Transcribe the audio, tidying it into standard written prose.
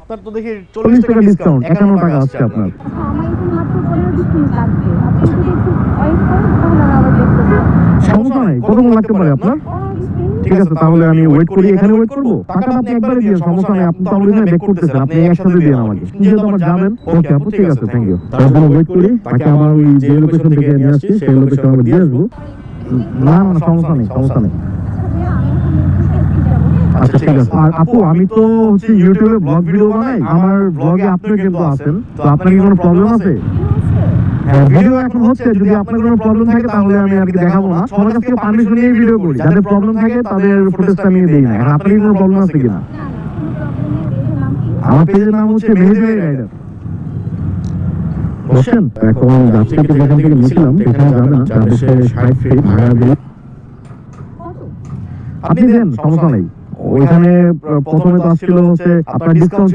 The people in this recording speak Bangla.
আপনার তো দেখি 40 টাকা ডিসকাউন্ট, 51 টাকা আসছে আপনার। সমস্যা নাই, কতক্ষণ লাগতে পারে আপনার? ঠিক আছে, তাহলে আমি ওয়েট করি, এখানে ওয়েট করব। টাকাটা আপনি একবারে দিয়ে, সমস্যা নাই, আপনি তো অলরেডি এখানে ব্যাক করতেছেন, আপনি একসাথে দিয়ে আমাকে, যেহেতু আমার যাবেন। ওকে আপু, ঠিক আছে, থ্যাংক ইউ। তারপর ওয়েট করি, তাকে আবার ওই যে লোকেশন থেকে নিয়ে আসছি সেই লোকেশনে আবার দিয়ে আসবো। না না, সমস্যা নেই, সমস্যা নেই। আচ্ছা ঠিক আছে। আর আপু, আমি তো হচ্ছে ইউটিউবে ব্লগ ভিডিও বানাই, আমার ব্লগে আপনি কিন্তু আছেন, তো আপনার কি কোনো প্রবলেম আছে? হ্যাঁ, ভিডিও এখন হচ্ছে, যদি আপনার কোনো প্রবলেম থাকে তাহলে আমি আর কি দেখাবো না, সবার কাছ থেকে পারমিশন নিয়ে ভিডিও করি, যাদের প্রবলেম থাকে তাদের ফুটেজটা আমি দেই না। এখন আপনার কি কোনো প্রবলেম আছে কিনা? আমার পেজের নাম হচ্ছে মেহেদী রাইডার। বসেন, এখন যাত্রীকে যেখান থেকে নিয়েছিলাম এখানে যাবে না, যাবে সে 60 ফিট ভাড়া দিয়ে। আপনি দেন, সমস্যা নেই। ওইখানে প্রথমে তো আসছিল হচ্ছে আপনার ডিসকাউন্ট